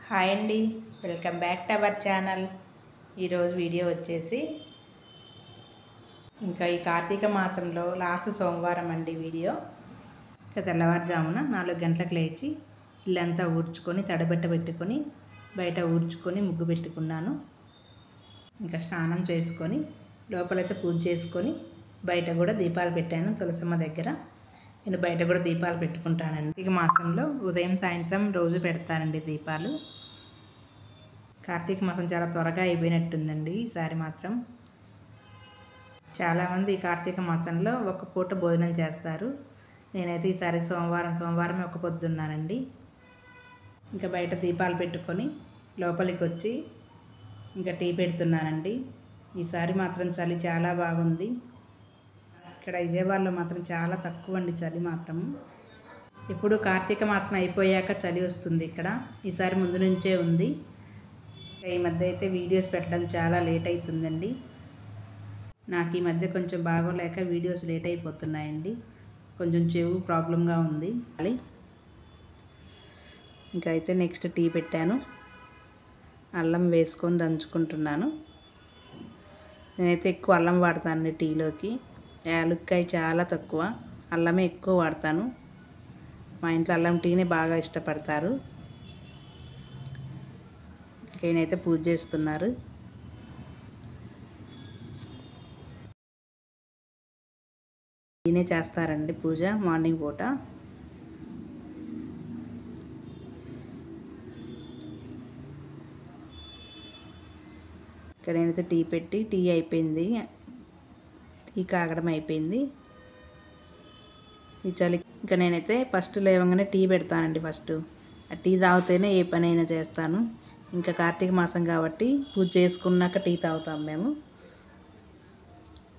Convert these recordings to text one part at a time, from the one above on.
Hi అండి, welcome back to our channel. ఈరోజు video వచ్చేసి ఇంకా ఈ కార్తీక మాసంలో లాస్ట్ సోమవారం అండి వీడియో. ఇంకా తెల్లవారుజామున 4 గంటలకు లేచి ఇల్లంతా ఊడ్చుకొని తడబెట్ట పెట్టుకొని బయట ఊడ్చుకొని ముగ్గు పెట్టుకున్నాను. ఇంకా స్నానం చేసుకొని లోపలైతే పూజ చేసుకొని బయట కూడా దీపాలు పెట్టాను తులసమ్మ దగ్గర. నేను బయట కూడా దీపాలు పెట్టుకుంటానండి. కార్తీక మాసంలో ఉదయం సాయంత్రం రోజు పెడతానండి దీపాలు. కార్తీక మాసం చాలా త్వరగా అయిపోయినట్టుందండి ఈసారి మాత్రం. చాలామంది ఈ కార్తీక మాసంలో ఒక పూట భోజనం చేస్తారు. నేనైతే ఈసారి సోమవారమే ఒక పొద్దున్నానండి. ఇంకా బయట దీపాలు పెట్టుకొని లోపలికి వచ్చి ఇంకా టీ పెడుతున్నానండి. ఈసారి మాత్రం చలి చాలా బాగుంది. ఇక్కడ విజయవాడలో మాత్రం చాలా తక్కువ అండి చలి మాత్రం. ఇప్పుడు కార్తీక మాసం అయిపోయాక చలి వస్తుంది ఇక్కడ. ఈసారి ముందు నుంచే ఉంది. ఈ మధ్య అయితే వీడియోస్ పెట్టడం చాలా లేట్ అవుతుందండి. నాకు ఈ మధ్య కొంచెం బాగోలేక వీడియోస్ లేట్ అయిపోతున్నాయండి. కొంచెం చెవు ప్రాబ్లంగా ఉంది. ఇంకా అయితే నెక్స్ట్ టీ పెట్టాను. అల్లం వేసుకొని దంచుకుంటున్నాను. నేనైతే ఎక్కువ అల్లం వాడతానండి టీలోకి. యాలుక్కాయ చాలా తక్కువ, అల్లమే ఎక్కువ వాడతాను. మా ఇంట్లో అల్లం టీనే బాగా ఇష్టపడతారు. ఈయనైతే పూజ చేస్తున్నారు. ఈయనే చేస్తారండి పూజ మార్నింగ్ పూట. ఇక్కడ నేనైతే టీ పెట్టి టీ అయిపోయింది. టీ కాగడం అయిపోయింది. ఈ చలి ఇంకా నేనైతే ఫస్ట్ లేవగానే టీ పెడతానండి. ఫస్ట్ ఆ టీ తాగితేనే ఏ పని అయినా చేస్తాను. ఇంకా కార్తీక మాసం కాబట్టి పూజ చేసుకున్నాక టీ తాగుతాం మేము.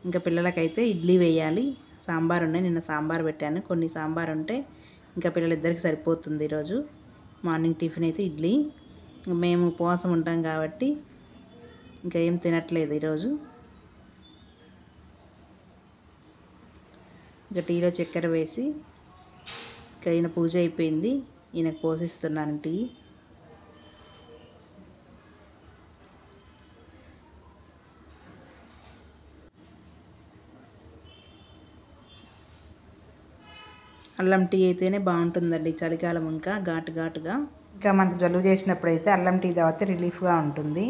ఇంకా పిల్లలకైతే ఇడ్లీ వేయాలి. సాంబార్ ఉన్నాయి, నిన్న సాంబార్ పెట్టాను. కొన్ని సాంబార్ ఉంటే ఇంకా పిల్లలిద్దరికి సరిపోతుంది ఈరోజు. మార్నింగ్ టిఫిన్ అయితే ఇడ్లీ. మేము ఉపవాసం ఉంటాం కాబట్టి ఇంకా ఏం తినట్లేదు ఈరోజు. ఇంకా టీలో చక్కెర వేసి ఇంకా ఈయన పూజ అయిపోయింది. ఈయనకు పోసిస్తున్నాను టీ. అల్లం టీ అయితేనే బాగుంటుందండి చలికాలం. ఇంకా ఘాటుగా ఇంకా మనకు జలుబు చేసినప్పుడు అయితే అల్లం టీ తాగితే రిలీఫ్గా ఉంటుంది.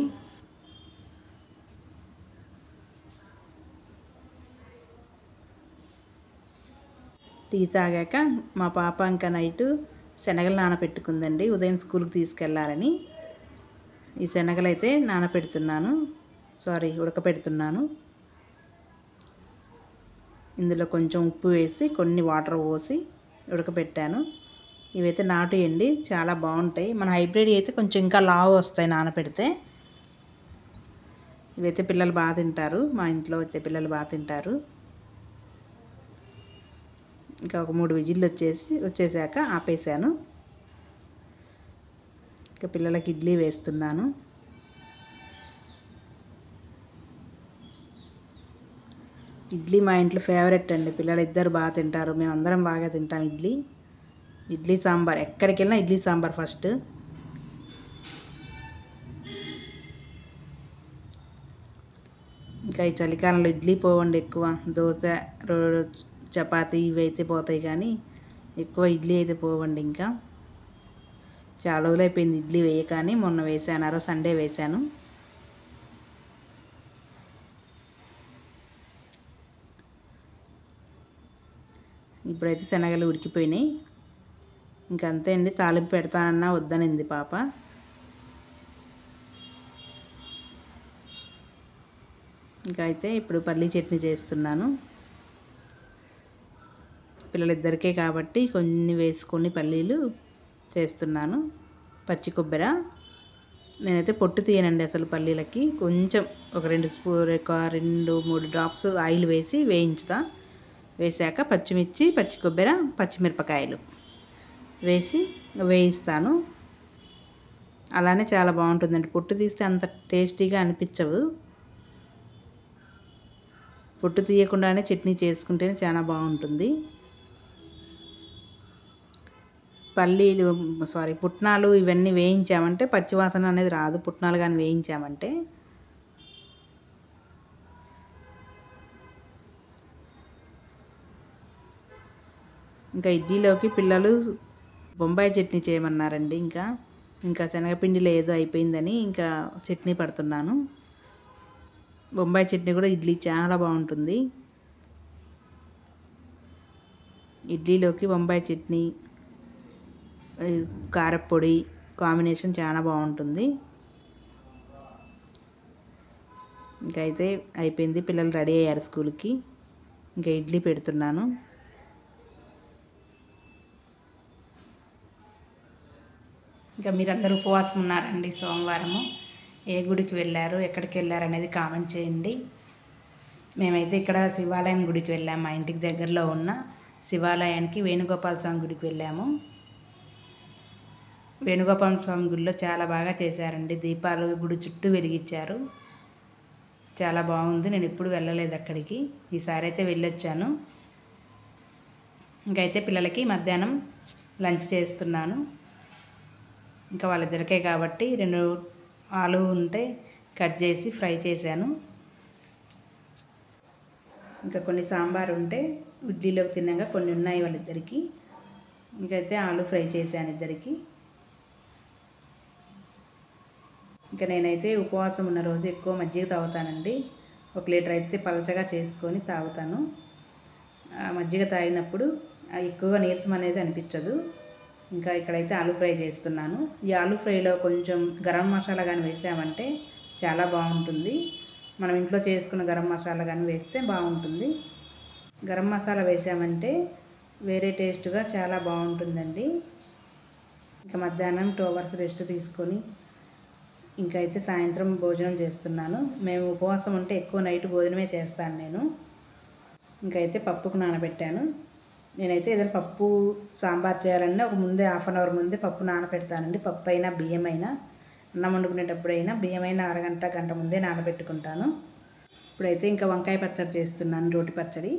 టీ తాగాక మా పాప ఇంకా నైట్ శనగలు నానపెట్టుకుందండి ఉదయం స్కూల్కి తీసుకెళ్ళాలని. ఈ శనగలు అయితే ఉడకపెడుతున్నాను. ఇందులో కొంచెం ఉప్పు వేసి కొన్ని వాటర్ పోసి ఉడకపెట్టాను. ఇవైతే నాటుయండి, చాలా బాగుంటాయి. మన హైబ్రిడ్ అయితే కొంచెం ఇంకా లావు వస్తాయి నానపెడితే. ఇవైతే పిల్లలు బాగా తింటారు. మా ఇంట్లో అయితే పిల్లలు బాగా తింటారు. ఇంకా ఒక 3 విజిల్లు వచ్చేసాక ఆపేసాను. ఇంకా పిల్లలకి ఇడ్లీ వేస్తున్నాను. ఇడ్లీ మా ఇంట్లో ఫేవరెట్ అండి. పిల్లలు ఇద్దరు బాగా తింటారు. మేమందరం బాగా తింటాం ఇడ్లీ సాంబార్. ఎక్కడికి వెళ్ళినా ఇడ్లీ సాంబార్ ఫస్ట్. ఇంకా ఈ చలికాలంలో ఇడ్లీ పోవండి ఎక్కువ. దోశ, చపాతీ ఇవి అయితే పోతాయి కానీ ఎక్కువ ఇడ్లీ అయితే పోవండి. ఇంకా చాలా రోజులు అయిపోయింది ఇడ్లీ వేయకాని. మొన్న వేసాను, ఆ రోజు సండే వేసాను. ఇప్పుడైతే శనగలు ఉడికిపోయినాయి. ఇంకా అంతే అండి. తాలింపు పెడతానన్నా వద్దనింది పాప. ఇంకా అయితే ఇప్పుడు పల్లీ చట్నీ చేస్తున్నాను. పిల్లలిద్దరికే కాబట్టి కొన్ని వేసుకొని పల్లీలు చేస్తున్నాను. పచ్చి కొబ్బరి నేనైతే పొట్టు తీయనండి అసలు పల్లీలకి. కొంచెం ఒక 2-3 డ్రాప్స్ ఆయిల్ వేసి వేసాక పచ్చిమిర్చి, పచ్చి కొబ్బరి, పచ్చిమిరపకాయలు వేసి వేయిస్తాను. అలానే చాలా బాగుంటుందండి. పొట్టు తీస్తే అంత టేస్టీగా అనిపించవు. పొట్టు తీయకుండానే చట్నీ చేసుకుంటేనే చాలా బాగుంటుంది. పల్లీలు పుట్నాలు ఇవన్నీ వేయించామంటే పచ్చివాసన అనేది రాదు. పుట్నాలు కానీ వేయించామంటే. ఇంకా ఇడ్లీలోకి పిల్లలు బొంబాయి చట్నీ చేయమన్నారండి. ఇంకా శనగపిండి లేదు, అయిపోయిందని ఇంకా చట్నీ పడుతున్నాను. బొంబాయి చట్నీ కూడా ఇడ్లీ చాలా బాగుంటుంది. ఇడ్లీలోకి బొంబాయి చట్నీ, కారప్పొడి కాంబినేషన్ చాలా బాగుంటుంది. ఇంకా అయితే అయిపోయింది, పిల్లలు రెడీ అయ్యారు స్కూల్కి. ఇంకా ఇడ్లీ పెడుతున్నాను. ఇంకా మీరందరూ ఉపవాసం ఉన్నారండి సోమవారము. ఏ గుడికి వెళ్ళారు, ఎక్కడికి వెళ్ళారు అనేది కామెంట్ చేయండి. మేమైతే ఇక్కడ శివాలయం గుడికి వెళ్ళాము. మా ఇంటికి దగ్గరలో ఉన్న శివాలయానికి వేణుగోపాల స్వామి గుడికి వెళ్ళాము. వేణుగోపాల స్వామి గుడిలో చాలా బాగా చేశారండి. దీపాలు గుడి చుట్టూ వెలిగించారు. చాలా బాగుంది. నేను ఎప్పుడు వెళ్ళలేదు అక్కడికి, ఈసారి అయితే వెళ్ళొచ్చాను. ఇంకైతే పిల్లలకి మధ్యాహ్నం లంచ్ చేస్తున్నాను. ఇంకా వాళ్ళిద్దరికే కాబట్టి 2 ఆలు ఉంటే కట్ చేసి ఫ్రై చేశాను. ఇంకా కొన్ని సాంబార్ ఉంటే ఇడ్లీలోకి తిన్నాక కొన్ని ఉన్నాయి వాళ్ళిద్దరికి. ఇంకైతే ఆలు ఫ్రై చేశాను ఇద్దరికి. ఇంకా నేనైతే ఉపవాసం ఉన్న రోజు ఎక్కువ మజ్జిగ తాగుతానండి. 1 లీటర్ అయితే పలచగా చేసుకొని తాగుతాను. మజ్జిగ తాగినప్పుడు ఎక్కువగా నీరసం అనేది అనిపించదు. ఇంకా ఇక్కడైతే ఆలు ఫ్రై చేస్తున్నాను. ఈ ఆలు ఫ్రైలో కొంచెం గరం మసాలా కానీ వేసామంటే చాలా బాగుంటుంది. మనం ఇంట్లో చేసుకున్న గరం మసాలా కానీ వేస్తే బాగుంటుంది. గరం మసాలా వేసామంటే వేరే టేస్ట్గా చాలా బాగుంటుందండి. ఇంకా మధ్యాహ్నం 2 అవర్స్ రెస్ట్ తీసుకొని ఇంకా అయితే సాయంత్రం భోజనం చేస్తున్నాను. మేము ఉపవాసం ఉంటే ఎక్కువ నైట్ భోజనమే చేస్తాను నేను. ఇంకైతే పప్పుకు నానబెట్టాను. నేనైతే ఏదైనా పప్పు సాంబార్ చేయాలన్నా ముందే 1/2 అవర్ ముందే పప్పు నానబెడతానండి. పప్పు అయినా బియ్యమైనా, అన్నం వండుకునేటప్పుడైనా బియ్యమైనా గంట ముందే నానబెట్టుకుంటాను. ఇప్పుడైతే ఇంకా వంకాయ పచ్చడి చేస్తున్నాను, రోటి పచ్చడి.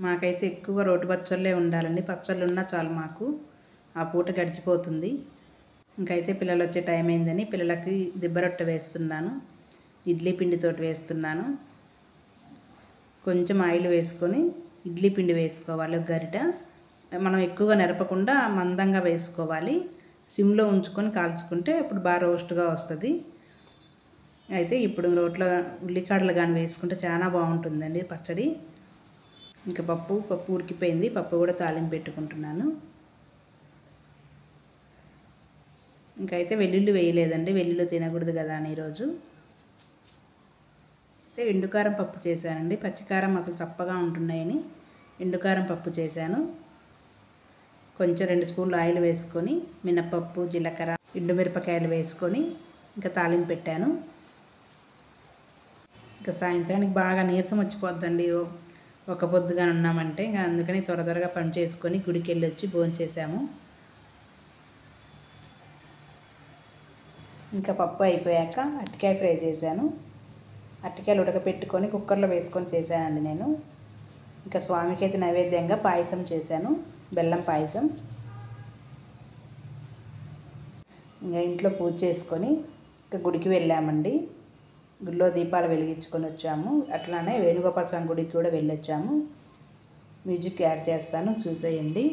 మాకైతే ఎక్కువ రోటి పచ్చళ్ళే ఉండాలండి. పచ్చళ్ళు ఉన్నా చాలు మాకు, ఆ పూట గడిచిపోతుంది. ఇంకైతే పిల్లలు వచ్చే టైం అయిందని పిల్లలకి దిబ్బరొట్టె వేస్తున్నాను. ఇడ్లీ పిండితోటి వేస్తున్నాను. కొంచెం ఆయిల్ వేసుకొని ఇడ్లీ పిండి వేసుకోవాలి. గరిట మనం ఎక్కువగా నెరపకుండా మందంగా వేసుకోవాలి. సిమ్లో ఉంచుకొని కాల్చుకుంటే ఇప్పుడు బాగా రోస్ట్గా వస్తుంది. అయితే ఇప్పుడు రోట్లో ఉల్లికాడలు కానీ వేసుకుంటే చాలా బాగుంటుందండి పచ్చడి. ఇంకా పప్పు ఉడికిపోయింది. పప్పు కూడా తాలింపు పెట్టుకుంటున్నాను. ఇంకైతే వెల్లుల్లి వేయలేదండి, వెల్లుల్లి తినకూడదు కదా అని ఈరోజు. అయితే ఎండుకారం పప్పు చేశానండి. పచ్చికారం అసలు చప్పగా ఉంటున్నాయని ఎండుకారం పప్పు చేశాను. కొంచెం 2 స్పూన్లు ఆయిల్ వేసుకొని మినపప్పు, జీలకర్ర, ఎండుమిరపకాయలు వేసుకొని ఇంకా తాలింపు పెట్టాను. ఇంకా సాయంత్రానికి బాగా నీరసం వచ్చిపోద్దండి ఒక పొద్దుగా ఉన్నామంటే. ఇంకా అందుకని త్వరగా పని చేసుకొని గుడికి వెళ్ళి వచ్చి భోజనం చేశాము. ఇంకా పప్పు అయిపోయాక అరటికాయ ఫ్రై చేశాను. అరటికాయలు ఉడకపెట్టుకొని కుక్కర్లో వేసుకొని చేశానండి నేను. ఇంకా స్వామికి అయితే నైవేద్యంగా పాయసం చేశాను, బెల్లం పాయసం. ఇంకా ఇంట్లో పూజ చేసుకొని ఇంకా గుడికి వెళ్ళామండి. గుడిలో దీపాలు వెలిగించుకొని వచ్చాము. అట్లానే వేణుగోపాల స్వామి గుడికి కూడా వెళ్ళొచ్చాము. మ్యూజిక్ యాడ్ చేస్తాను, చూసేయండి.